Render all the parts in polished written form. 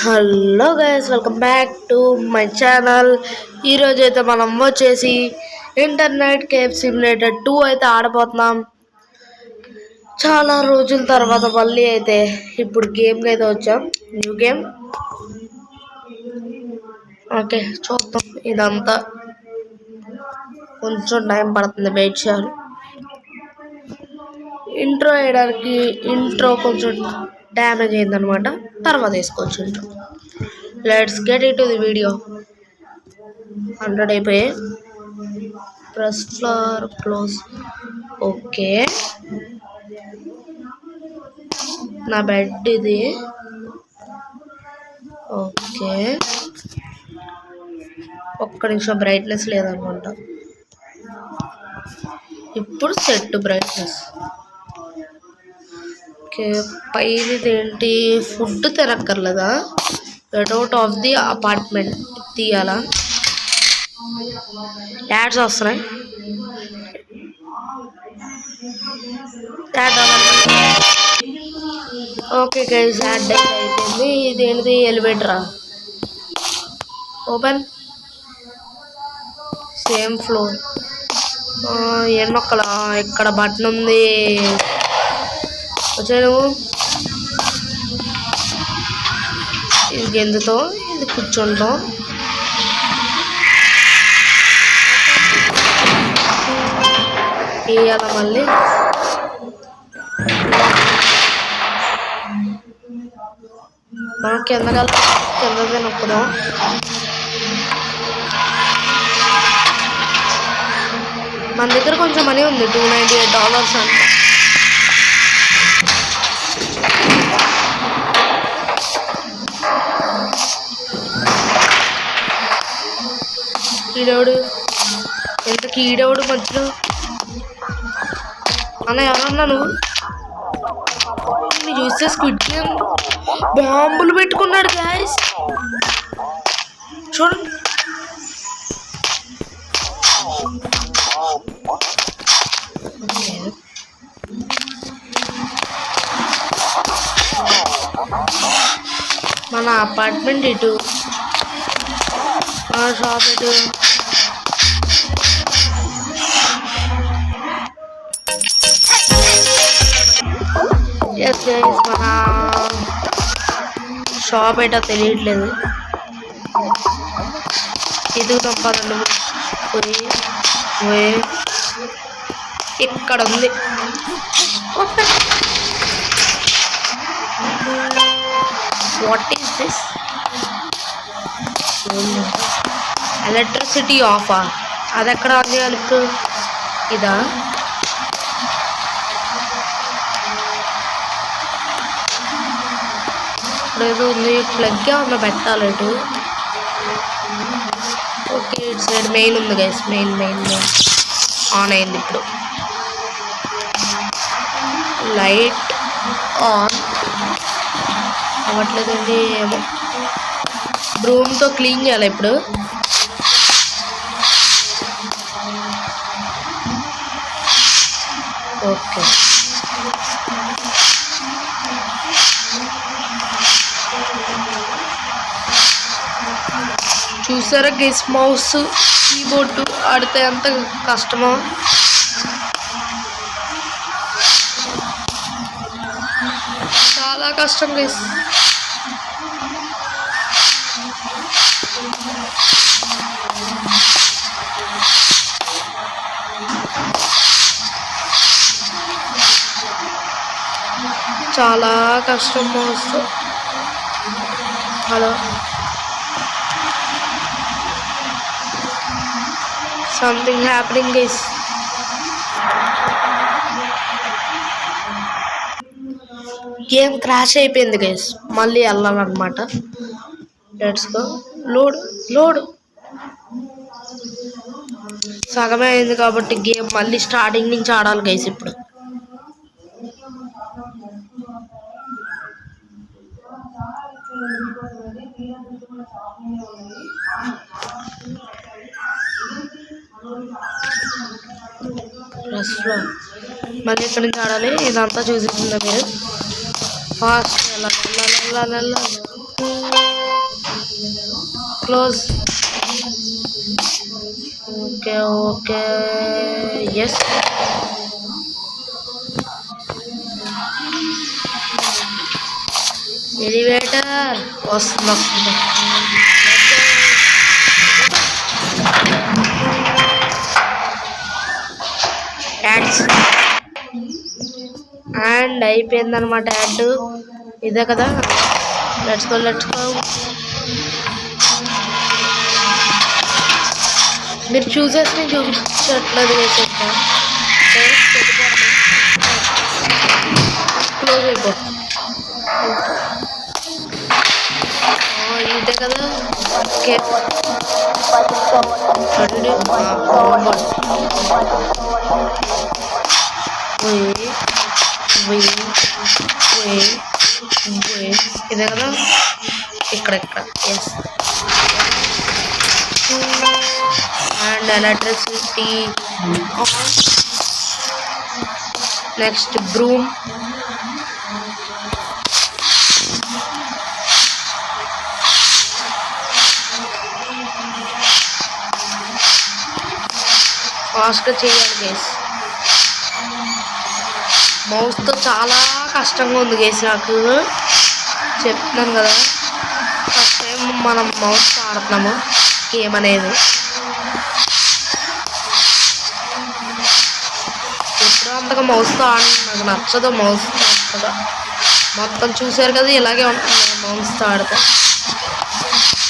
Hello guys, welcome back to my channel. ఈరోజు అయితే మనం వచ్చేసి ఇంటర్నెట్ కేఫ్ సిమ్యులేటర్ 2 అయితే ఆడబోతున్నాం. చాలా రోజుల తర్వాత మళ్ళీ అయితే ఇప్పుడు గేమ్కి అయితే వచ్చాం. New game. ఓకే, చూద్దాం. ఇదంతా కొంచెం టైం పడుతుంది, వెయిట్ చేయాలి. ఇంట్రో వేయడానికి ఇంట్రో కొంచెం డ్యామేజ్ అయిందనమాట, తర్వాత వేసుకోవచ్చు intro. Let's get it to the video. 100 అయిపోయాయి. Press for close. ఓకే, నా బెడ్ ఇది. ఓకే, ఒక్క నిమిషం, బ్రైట్నెస్ లేదనుకుంటా. ఇప్పుడు సెట్ బ్రైట్నెస్. ఓకే, పైది ఏంటి? ఫుడ్ తినక్కర్లేదా? Get out of the apartment తీయాలా? యాడ్స్ వస్తున్నాయి. ఓకే గైస్, యాడ్ అయిపోయింది. ఇదేంటిది? ఎలివేటరా? ఓపెన్. Same floor. ఎన్నొక్కల ఇక్కడ బటన్ ఉంది. వచ్చా నువ్వు? ఇది గెంతుతో, ఇది కూర్చుంటాం. వేయాల మళ్ళీ. మనం కిందకి నొక్కుదాం. మన దగ్గర కొంచెం మనీ ఉంది, $298 అంటే. ఈడవుడు ఎంతకి? ఈడవుడు మధ్యలో అన్న, ఎవరన్నా నువ్వు? చూస్తే స్క్విడ్ గేమ్ బాంబులు పెట్టుకున్నాడు గాయస్, చూడండి. మన అపార్ట్మెంట్ ఇటు, మన షాప్ ఇటు. ఎస్ గైస్, మన షాప్ ఏంటో తెలియట్లేదు. ఇది తప్పాలండి. ఇక్కడ ఉంది. What is this? ఎలక్ట్రిసిటీ ఆఫా? అది ఎక్కడ ఉంది? అలుపు ఇదా? ఏదో ఉంది, ప్లగ్ ఏమన్నా పెట్టాలి ఇటు. ఓకే, ఇటు సైడ్ మెయిన్ ఉంది గైస్. మెయిన్ ఆన్ అయింది. ఇప్పుడు లైట్ ఆన్ అవ్వట్లేదండి. ఏమో బ్రూమ్తో క్లీన్ చేయాలి ఇప్పుడు. ఓకే, చూసారా గైస్, మౌస్ కీబోర్డ్ ఆడితే ఎంత కష్టమో. చాలా కష్టం గైస్. చాలా కష్టం mouse. Hello, something happening guys. Game crash అయిపోయింది గైస్, మళ్ళీ వెళ్ళాలన్నమాట. Let's go. లోడ్ సగమే అయింది కాబట్టి గేమ్ మళ్ళీ స్టార్టింగ్ నుంచి ఆడాలి గైస్ ఇప్పుడు. ప్రెస్లో మళ్ళీ ఎక్కడి నుంచి ఆడాలి? ఇదంతా చూసేసిందా మీరు? ఫాస్ట్ వెళ్ళాలి. Close. Okay okay yes. Elevator వస్తుంది. యాడ్స్ అండ్ అయిపోయిందనమాట యాడ్. ఇదే కదా, లెట్స్ గో. మీరు చూసేసి నేను చూపించట్లేదు వేసేస్తా. క్లోజ్ అయిపో. ఇదే కదా, ఓకే. చూడండి ఇదే కదా, ఇక్కడ yes. And electricity on. Next broom. ఫాస్ట్గా చేయాలి గైస్. మౌస్తో చాలా కష్టంగా ఉంది గైస్, నాకు చెప్తున్నాను కదా. ఫస్ట్ టైం మనం మౌస్తో ఆడుతున్నాము గేమ్ అనేది. ఎప్పుడూ అంతగా మౌస్తో నాకు నచ్చదు. మౌస్తో అంతగా మొత్తం చూసారు కదా, ఇలాగే ఉంటుంది మౌస్తో ఆడితే.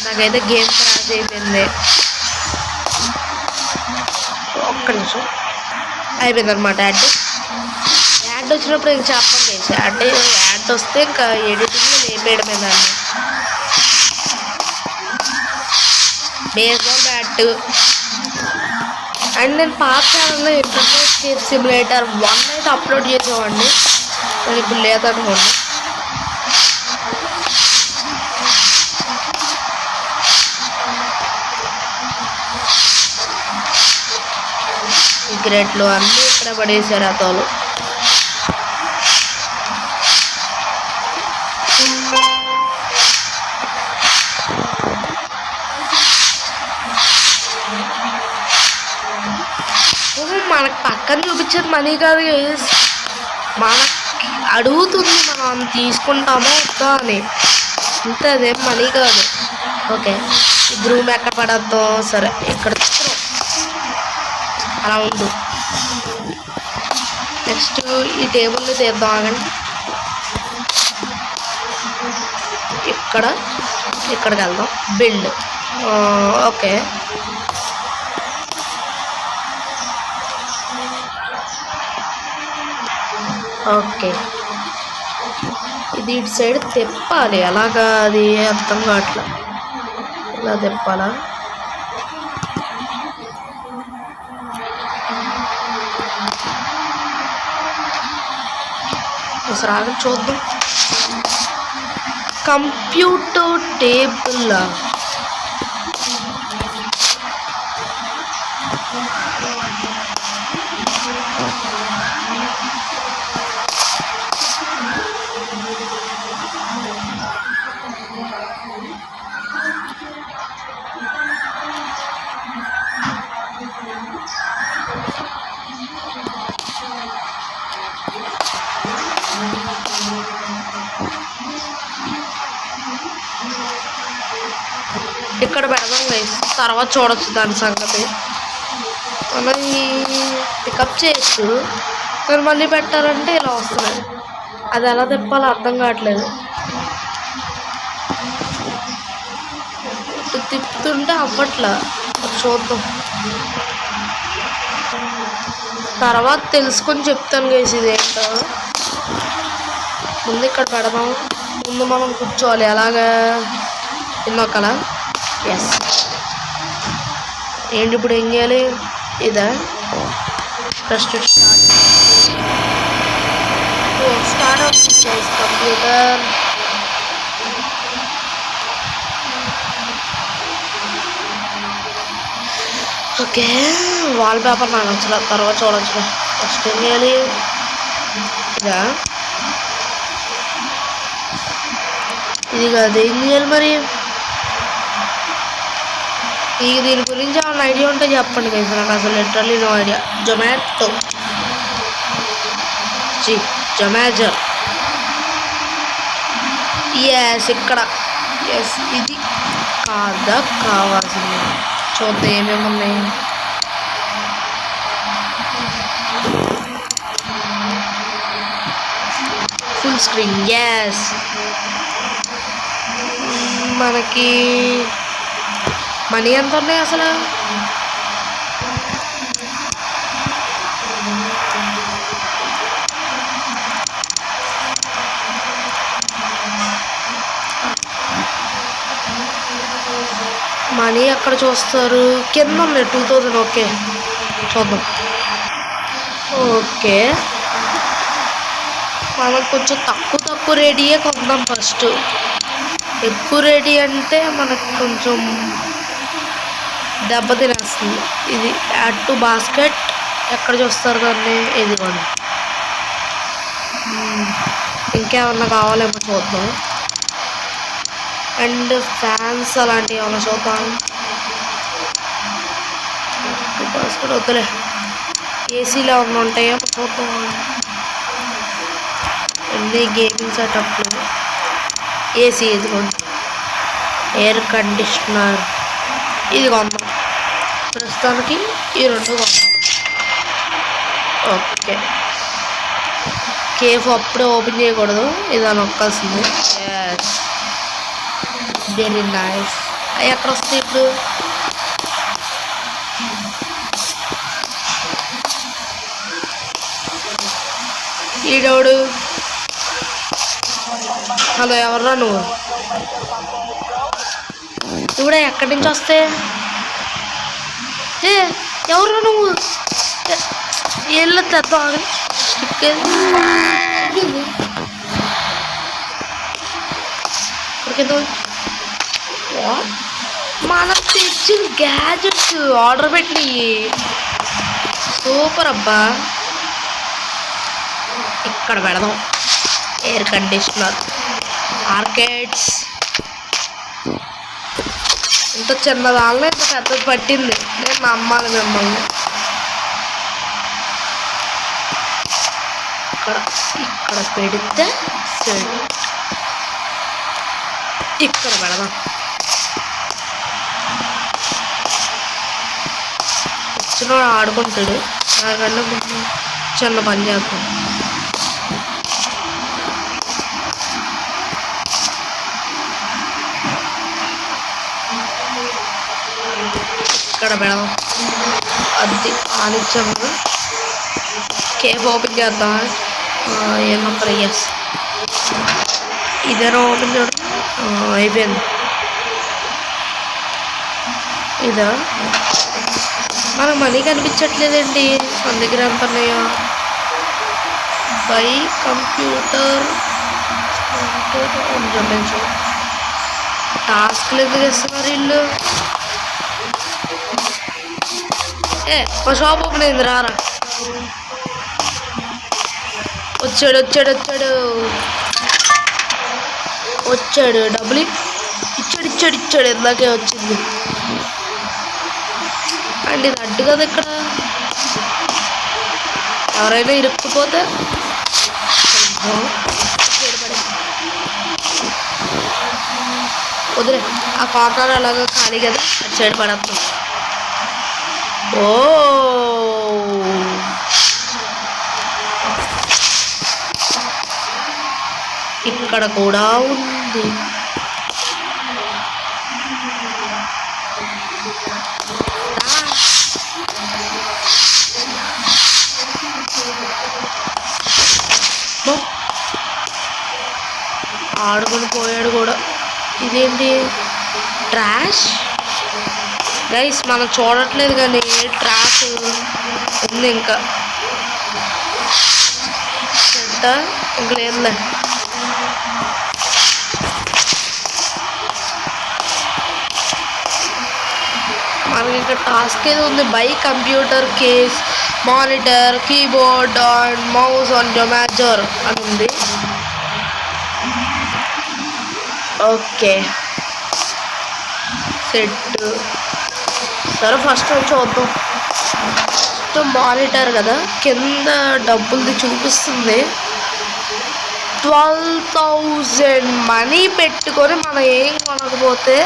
నాకైతే గేమ్ క్రాష్ అయిపోయింది. ఒక్క నిమిషం. అయిపోయింది అనమాట యాడ్ వచ్చినప్పుడు ఇంక చెప్పండి. యాడ్ వస్తే ఇంకా ఎడిటింగ్ లేపేయడమే దాన్ని. Baseball bat. అండ్ నేను పాత ఛానల్లో ఇంటర్నెట్ కేఫ్ సిమ్యులేటర్ 1 అయితే అప్లోడ్ చేసేవాడిని. నేను ఇప్పుడు లేదనుకోండి. సిగరెట్లు అన్నీ ఇక్కడ పడేసారు ఆ తోలు. మనకు పక్కన చూపించేది మనీ కాదు, మనకి అడుగుతుంది మనం తీసుకుంటామో వద్దా అని. అంతే, అదేం మనీ కాదు. ఓకే, ఈ రూమ్ ఎక్కడ పడద్దో, సరే ఇక్కడ అలా ఉండు. నెక్స్ట్ ఈ టేబుల్ని తీద్దాం, ఆగండి. ఇక్కడికి వెళ్దాం. బిల్డ్. Okay, okay. ఇది ఇటు సైడ్ తెప్పాలి. అలాగా అది అర్థం కావట్లా. ఇలా తెప్పాలా? ఒకసారి ఆగండి చూద్దాం. Computer table. ఇక్కడ పెడదాం గైస్, తర్వాత చూడొచ్చు దాని సంగతి. మనం పికప్ చేయొచ్చు, మరి మళ్ళీ పెట్టాలంటే ఇలా వస్తున్నాయి. అది ఎలా తిప్పాలో అర్థం కావట్లేదు. తిప్పుతుంటే అవ్వట్లా. చూద్దాం, తర్వాత తెలుసుకొని చెప్తాను గైస్ ఇదేంటో. ముందు ఇక్కడ పెడదాం. ముందు మనం కూర్చోవాలి. అలాగా ఇంకొకలా. ఎస్. ఏంటి ఇప్పుడు ఏం చేయాలి? ఇదా ఫస్ట్ స్టార్ట్ అవుతుంది guys computer. Okay, wall paper నాకు నచ్చలేదు, తర్వాత చూడొచ్చు. ఫస్ట్ ఏం చేయాలి? ఇదా ఇది కాదు, ఏం చేయాలి మరి? ఇక దీని గురించి ఏమైనా ఐడియా ఉంటే చెప్పండి కదా, నాకు అసలు literally no idea. Zomato yes, ఇక్కడ ఎస్, ఇది కాదా కావాల్సింది. చూద్దాం ఏమేమి ఉన్నాయి. Full screen yes. మనకి మనీ ఎంత ఉన్నాయి అసలు? మనీ ఎక్కడ చూస్తారు? కింద ఉన్నాయి 2000. ఓకే చూద్దాం. ఓకే, మనం కొంచెం తక్కువ రేడియే కొందాం ఫస్ట్. ఎక్కువ రేడి అంటే మనకు కొంచెం దెబ్బ తినేస్తుంది. ఇది యాడ్ టు బాస్కెట్ ఎక్కడ చూస్తారు దాన్ని? ఇదిగోండి. ఇంకేమన్నా కావాలేమో చూద్దాం. అండ్ ఫ్యాన్స్ అలాంటివి ఏమైనా చూద్దాం. బాస్కెట్ వద్దులే, ఏసీలో ఏమన్నా ఉంటాయో చూద్దాం. అన్ని గేమింగ్ సెటప్లు. ఏసీ ఇదిగోండి, ఎయిర్ కండిషనర్ ఇది కొందాం. ప్రస్తుతానికి ఈ రెండు కొందాం. ఓకే, కేఫ్ అప్పుడే ఓపెన్ చేయకూడదు, ఇది నొక్కాల్సింది. Yes, very nice. అవి ఎక్కడ వస్తాయి ఇప్పుడు? ఈడోడు, హలో ఎవర్రా నువ్వు? ఇప్పుడే ఎక్కడి నుంచి వస్తే? ఏ ఎవరు నువ్వు? ఏళ్ళు తెద్దాం. మనం తెచ్చిన గ్యాజెట్స్ ఆర్డర్ పెట్టి సూపర్ అబ్బా. ఇక్కడ పెడదాం ఎయిర్ కండిషనర్. ఆర్కేడ్స్ ఇంత చిన్నదాల్లో ఇంత పెద్దది పట్టింది. నేను నమ్మాలి మిమ్మల్ని. ఇక్కడ పెడితే సరే, ఇక్కడ పెడదాం. వచ్చిన ఆడుకుంటాడు, నాకన్నా చిన్న పని చేస్తాం. ఇక్కడ పెడదాం. అది ఆనిచ్చాము. కేఫ్ ఓపెన్ చేద్దాం. ఏమంటారు? ఎస్, ఇదేనా ఓపెన్ చేయడం? అయిపోయింది. ఇదా? మనకు మనీ కనిపించట్లేదండి. మన దగ్గర ఎంత ఉన్నాయో? బై కంప్యూటర్ టాస్క్లు ఎందుకు ఇస్తున్నారు వీళ్ళు? మా షాప్ ఓపెన్ అయింది, రారా. వచ్చాడు డబ్బులు ఇచ్చాడు. ఇందాకే వచ్చింది అండి. ఇది అడ్డు కదా, ఇక్కడ ఎవరైనా ఇరుక్కుపోతే వదిలే. ఆ కార్నర్ అలాగా ఖాళీ కదా, అటు సైడ్ పడతాం. ఓ, ఇక్కడ కూడా ఉంది. ఆడుకొని పోయాడు కూడా. ఇదేంటి? ట్రాష్ గైస్, మనం చూడట్లేదు కానీ ట్రాష్ ఉంది. ఇంకా ఇంక లేదులే. మనకి ఇక్కడ టాస్క్ ఏదో ఉంది. Buy computer case, monitor, keyboard and mouse on Zomato అని ఉంది. Okay set. సరే ఫస్ట్ చూద్దాం. మానిటర్ కదా, కింద డబ్బులది చూపిస్తుంది. 12,000 మనీ పెట్టుకొని మనం ఏం కొనకపోతే.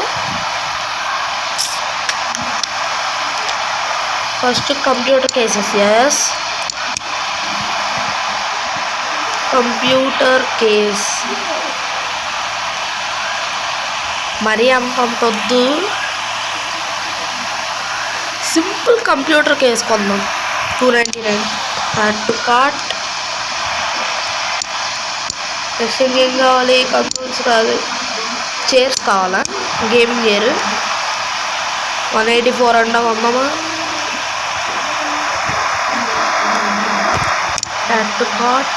First computer cases. Yes, computer case. మరీ అంతొద్దు, సింపుల్ కంప్యూటర్ కేస్ కొందాం. 299. To cart. టెస్టింగ్ ఏం కావాలి? కంట్రోల్స్ కాదు, చైర్స్ కావాలా? గేమింగ్ చైర్ 184 అంట. కొందామా? To cart.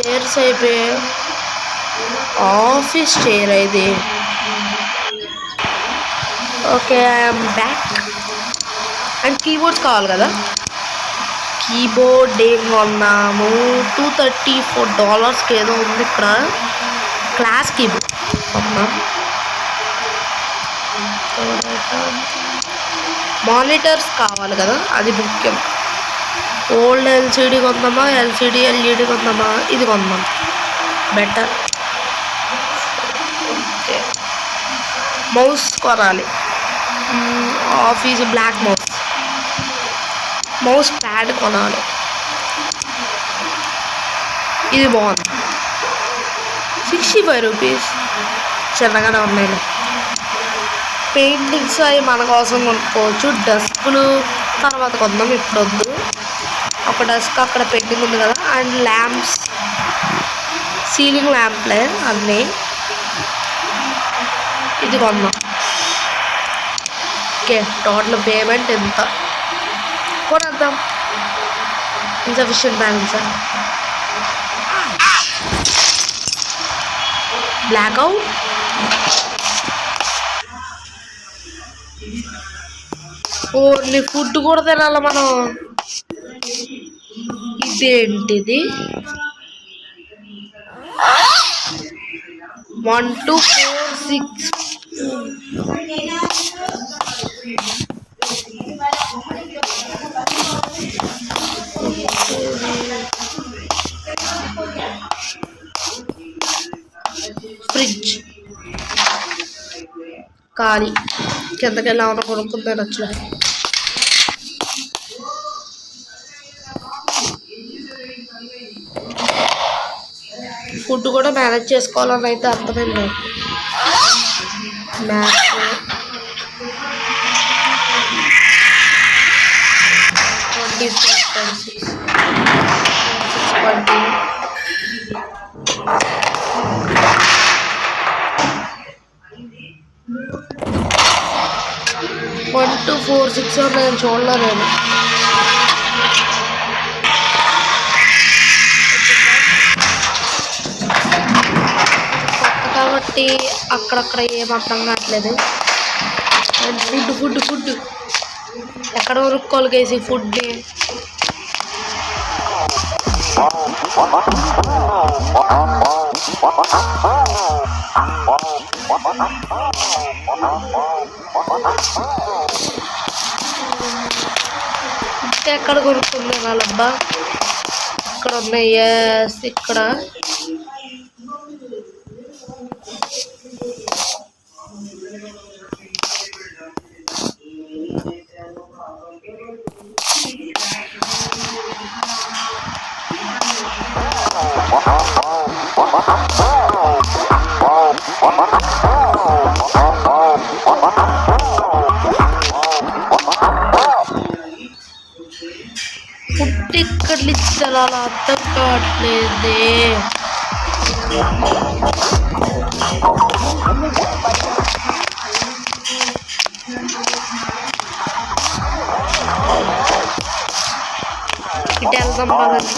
చైర్స్ అయిపోయాయి. ఆఫీస్ చైర్ ఇది. Okay, I'm back. And keyboards కావాలి కదా. కీబోర్డ్ ఏం కొన్నాము? $234 ఏదో ఉంది ఇక్కడ. క్లాస్ కీబోర్డ్ కొన్నాం. మానిటర్స్ కావాలి కదా, అది ముఖ్యం. ఓల్డ్ ఎల్సిడి కొందామా, ఎల్ఈడి కొందామా? ఇది కొందాం, బెటర్. ఓకే, మౌస్ కొనాలి. ఆఫీస్ బ్లాక్ మౌస్ ప్యాడ్ కొనాలి. ఇది బాగుంది, $65. చిన్నగానే ఉన్నాయి. పెయింటింగ్స్ అవి మన కోసం కొనుక్కోవచ్చు. డస్క్లు తర్వాత కొందాం, ఇప్పుడు వద్దు. ఒక డస్క్ అక్కడ పెయింటింగ్ ఉంది కదా. అండ్ ల్యాంప్స్, సీలింగ్ ల్యాంప్లే అన్నీ. ఇది కొందాం. ఓకే, టోటల్ పేమెంట్ ఎంత? కొనేద్దాం. Insufficient balance. Blackout. Only food కూడా తినాలి మనం. ఇదేంటిది? 1 2 4 6. ఫ్రిడ్జ్ ఖాళీ. కిందకెళ్ళి ఏమైనా కొనుక్కుంటే నచ్చలేదు. ఫుడ్ కూడా మేనేజ్ చేసుకోవాలని అయితే అర్థమైంది. మ్యాప్ 1 2 4 6 నేను చూడలేను. కాబట్టి అక్కడక్కడ ఏం అర్థం కావట్లేదు. ఫుడ్ ఎక్కడ కొనుక్కోవాలి కేసి ఫుడ్ని? ఇంకా ఎక్కడ కొనుక్కుంది వాళ్ళబ్బా? ఇక్కడ ఉన్నాయి. ఇక్కడ ఫుడ్ ఇక్కడ లిస్ట్ అలా అర్థం కావట్లేదే. ఇటు వెళ్దాం పదండి.